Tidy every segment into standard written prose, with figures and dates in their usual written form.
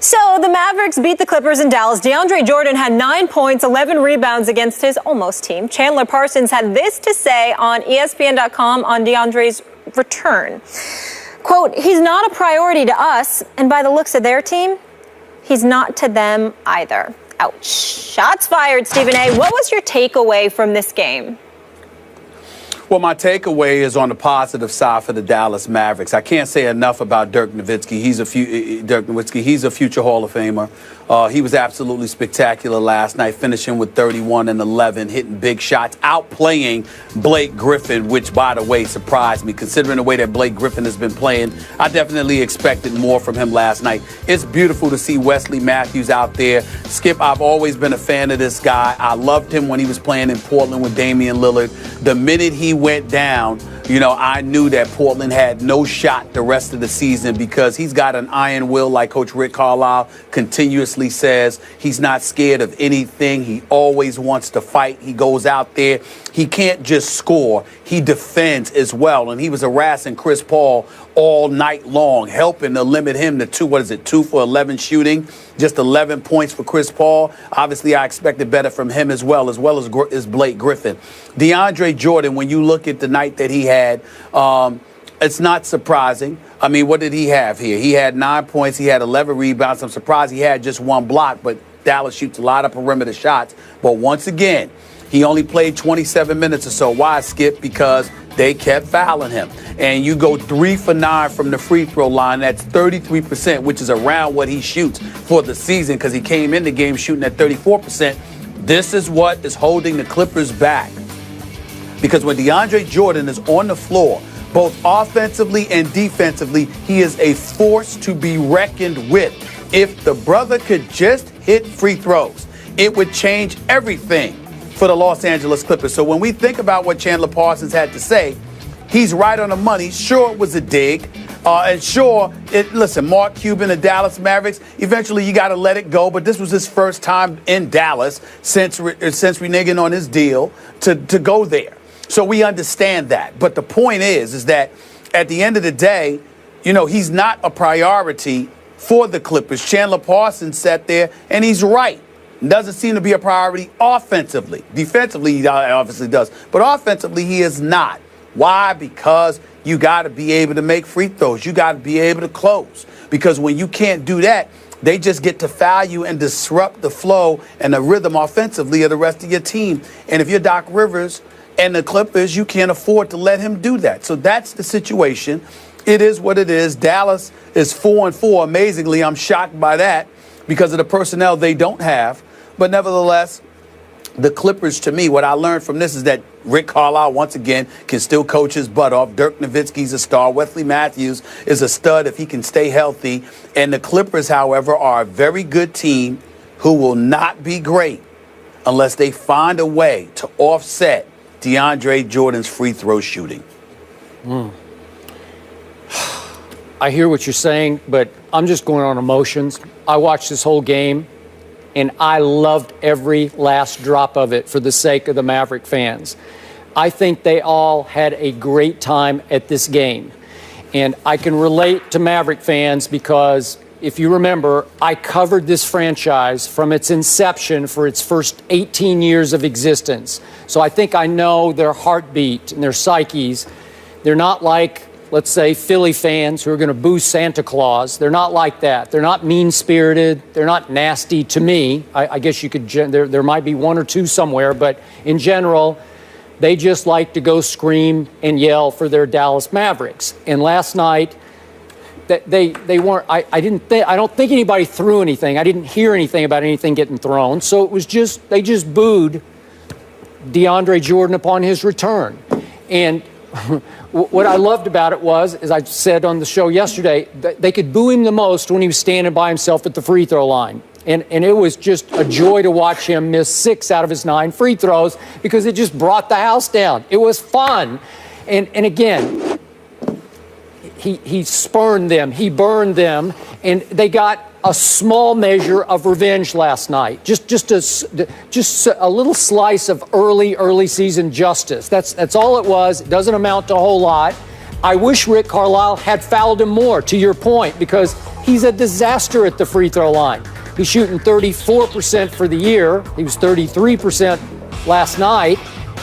So the Mavericks beat the Clippers in Dallas. DeAndre Jordan had 9 points, 11 rebounds against his almost team. Chandler Parsons had this to say on ESPN.com on DeAndre's return. Quote, "He's not a priority to us, and by the looks of their team, he's not to them either." Ouch. Shots fired, Stephen A. What was your takeaway from this game? Well, my takeaway is on the positive side for the Dallas Mavericks. I can't say enough about Dirk Nowitzki. He's a future Hall of Famer. He was absolutely spectacular last night, finishing with 31 and 11, hitting big shots, outplaying Blake Griffin, which, by the way, surprised me. Considering the way that Blake Griffin has been playing, I definitely expected more from him last night. It's beautiful to see Wesley Matthews out there. Skip, I've always been a fan of this guy. I loved him when he was playing in Portland with Damian Lillard. The minute he went down, I knew that Portland had no shot the rest of the season because he's got an iron will, like Coach Rick Carlisle continuously says. He's not scared of anything. He always wants to fight. He goes out there. He can't just score. He defends as well. And he was harassing Chris Paul all night long, helping to limit him to 2 for 11 shooting, just 11 points for Chris Paul. Obviously, I expected better from him as well as Blake Griffin. DeAndre Jordan, when you look at the night that he had, it's not surprising. I mean, what did he have here? He had 9 points. He had 11 rebounds. I'm surprised he had just one block, but Dallas shoots a lot of perimeter shots. But once again, he only played 27 minutes or so. Why, Skip? Because they kept fouling him. And you go 3 for 9 from the free throw line. That's 33%, which is around what he shoots for the season because he came in the game shooting at 34%. This is what is holding the Clippers back. Because when DeAndre Jordan is on the floor, both offensively and defensively, he is a force to be reckoned with. If the brother could just hit free throws, it would change everything for the Los Angeles Clippers. So when we think about what Chandler Parsons had to say, he's right on the money. Sure, it was a dig. And sure, listen, Mark Cuban, the Dallas Mavericks, eventually you got to let it go. But this was his first time in Dallas since reneging on his deal to go there. So we understand that. But the point is that at the end of the day, he's not a priority for the Clippers. Chandler Parsons sat there, and he's right. Doesn't seem to be a priority offensively. Defensively, he obviously does. But offensively, he is not. Why? Because you got to be able to make free throws. You got to be able to close. Because when you can't do that, they just get to foul you and disrupt the flow and the rhythm offensively of the rest of your team. And if you're Doc Rivers and the Clippers, you can't afford to let him do that. So that's the situation. It is what it is. Dallas is 4-4. Amazingly, I'm shocked by that because of the personnel they don't have. But nevertheless, the Clippers, to me, what I learned from this is that Rick Carlisle, once again, can still coach his butt off. Dirk Nowitzki's a star. Wesley Matthews is a stud if he can stay healthy. And the Clippers, however, are a very good team who will not be great unless they find a way to offset DeAndre Jordan's free throw shooting. I hear what you're saying, but I'm just going on emotions. I watched this whole game, and I loved every last drop of it for the sake of the Maverick fans. I think they all had a great time at this game. And I can relate to Maverick fans because, if you remember, I covered this franchise from its inception for its first 18 years of existence. So I think I know their heartbeat and their psyches. They're not like, let's say, Philly fans who are going to boo Santa Claus. They're not like that. They're not mean-spirited. They're not nasty to me. I guess you could, there might be one or two somewhere, but in general, they just like to go scream and yell for their Dallas Mavericks. And last night, they weren't. I don't think anybody threw anything. I didn't hear anything about anything getting thrown. So it was just they just booed DeAndre Jordan upon his return. And what I loved about it was, as I said on the show yesterday, they could boo him the most when he was standing by himself at the free throw line. And it was just a joy to watch him miss 6 out of his 9 free throws because it just brought the house down. It was fun. And again, he spurned them, he burned them, and they got a small measure of revenge last night. Just a little slice of early season justice. That's all it was. It doesn't amount to a whole lot. I wish Rick Carlisle had fouled him more, to your point, because He's a disaster at the free throw line. He's shooting 34% for the year. He was 33% last night.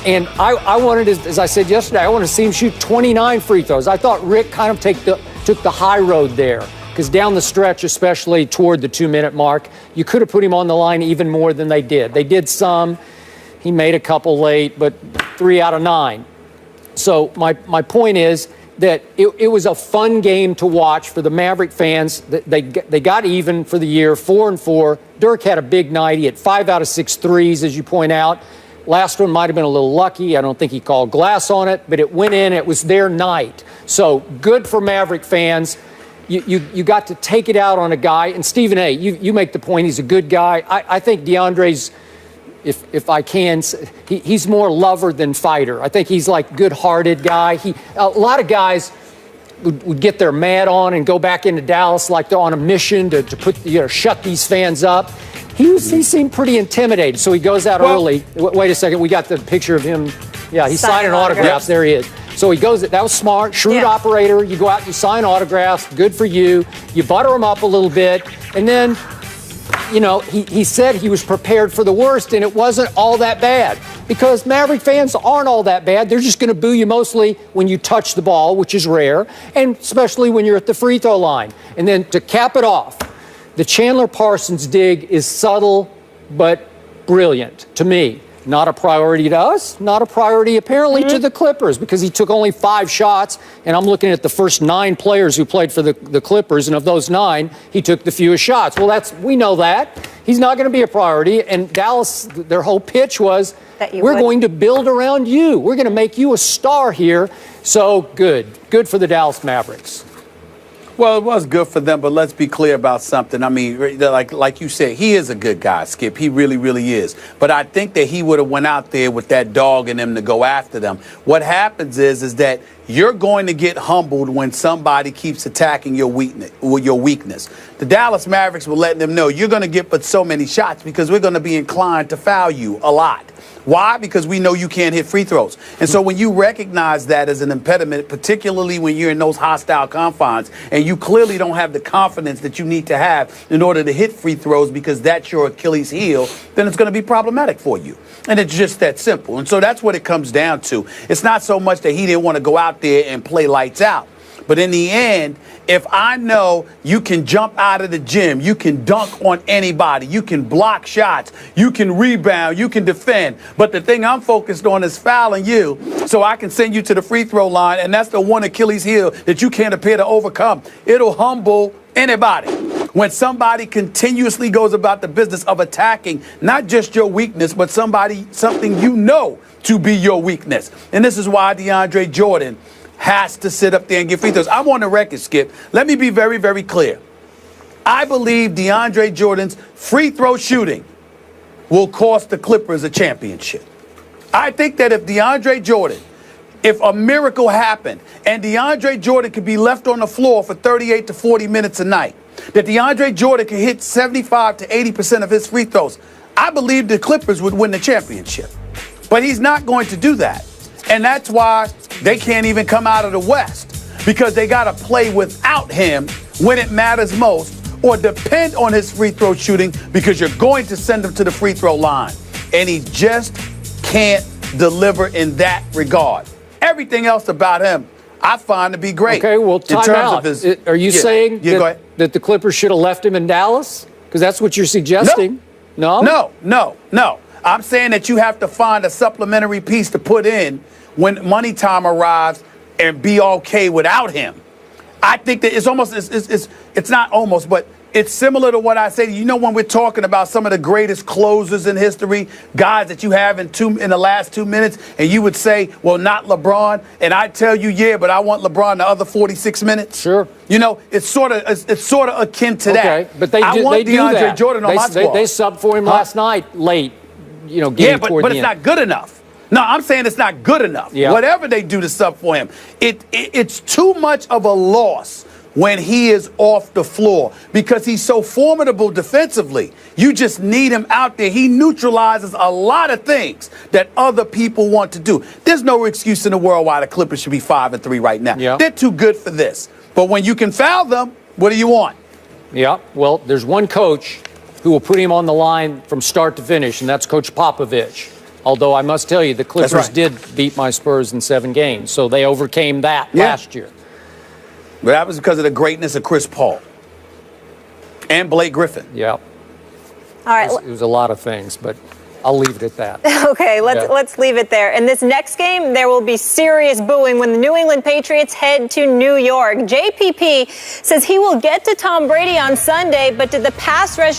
And I wanted, as I said yesterday, I wanted to see him shoot 29 free throws. I thought Rick kind of took the high road there, because down the stretch, especially toward the 2-minute mark, you could have put him on the line even more than they did. They did some. He made a couple late, but 3 out of 9. So my point is that it was a fun game to watch for the Maverick fans. They got even for the year, 4-4. Dirk had a big night. He had 5 out of 6 threes, as you point out. Last one might have been a little lucky. I don't think he called glass on it, but it went in. It was their night. So good for Maverick fans. You got to take it out on a guy. And Stephen A., you make the point he's a good guy. I think DeAndre's, if I can, he's more lover than fighter. I think he's like good-hearted guy. A lot of guys would get their mad on and go back into Dallas like they're on a mission to put, shut these fans up. He seemed pretty intimidated, so he goes out early. Wait a second, we got the picture of him. Yeah, he's signing autographs. There he is. So he goes, that was smart, shrewd operator. You go out, you sign autographs, good for you. You butter him up a little bit, and then, he said he was prepared for the worst, and it wasn't all that bad. Because Maverick fans aren't all that bad. They're just going to boo you mostly when you touch the ball, which is rare, and especially when you're at the free throw line. And then to cap it off, the Chandler Parsons dig is subtle but brilliant to me. Not a priority to us, not a priority apparently to the Clippers, because he took only 5 shots, and I'm looking at the first 9 players who played for the Clippers, and of those 9, he took the fewest shots. Well, we know that. He's not going to be a priority, and Dallas, their whole pitch was, we're going to build around you. We're going to make you a star here. So good for the Dallas Mavericks. Well, it was good for them, but let's be clear about something. I mean, like you said, he is a good guy, Skip. He really, really is. But I think that he would have went out there with that dog in him to go after them. What happens is that you're going to get humbled when somebody keeps attacking your weakness. The Dallas Mavericks were letting them know you're going to get but so many shots because we're going to be inclined to foul you a lot. Why? Because we know you can't hit free throws. And so when you recognize that as an impediment, particularly when you're in those hostile confines and you clearly don't have the confidence that you need to have in order to hit free throws because that's your Achilles heel, then it's going to be problematic for you. And it's just that simple. And so that's what it comes down to. It's not so much that he didn't want to go out there and play lights out. But in the end, if I know you can jump out of the gym, you can dunk on anybody, you can block shots, you can rebound, you can defend. But the thing I'm focused on is fouling you so I can send you to the free throw line. And that's the one Achilles heel that you can't appear to overcome. It'll humble anybody. When somebody continuously goes about the business of attacking not just your weakness, but something you know to be your weakness. And this is why DeAndre Jordan has to sit up there and get free throws. I'm on the record, Skip. Let me be very, very clear. I believe DeAndre Jordan's free throw shooting will cost the Clippers a championship. I think that if a miracle happened and DeAndre Jordan could be left on the floor for 38 to 40 minutes a night, that DeAndre Jordan could hit 75 to 80% of his free throws, I believe the Clippers would win the championship. But he's not going to do that. And that's why they can't even come out of the West, because they got to play without him when it matters most, or depend on his free throw shooting because you're going to send him to the free throw line. And he just can't deliver in that regard. Everything else about him, I find to be great. Okay, well, time out. Are you saying that the Clippers should have left him in Dallas? Because that's what you're suggesting. No. No. I'm saying that you have to find a supplementary piece to put in when money time arrives and be okay without him. I think that it's almost, it's not almost, but it's similar to what I say. You know, when we're talking about some of the greatest closers in history, guys that you have in the last 2 minutes, and you would say, well, not LeBron. And I tell you, yeah, but I want LeBron the other 46 minutes. Sure. You know, it's sort of akin to that. Okay, but I want DeAndre Jordan on my squad. They subbed for him last night late, game toward the end. But it's not good enough. No, I'm saying it's not good enough. Yeah. Whatever they do to sub for him, it's too much of a loss when he is off the floor because he's so formidable defensively. You just need him out there. He neutralizes a lot of things that other people want to do. There's no excuse in the world why the Clippers should be 5-3 right now. Yeah. They're too good for this. But when you can foul them, what do you want? Yeah, well, there's one coach who will put him on the line from start to finish, and that's Coach Popovich. Although I must tell you, the Clippers did beat my Spurs in 7 games, so they overcame that last year. But that was because of the greatness of Chris Paul and Blake Griffin. Yeah. All right. It was a lot of things, but I'll leave it at that. Okay, let's leave it there. In this next game, there will be serious booing when the New England Patriots head to New York. JPP says he will get to Tom Brady on Sunday, but did the pass rush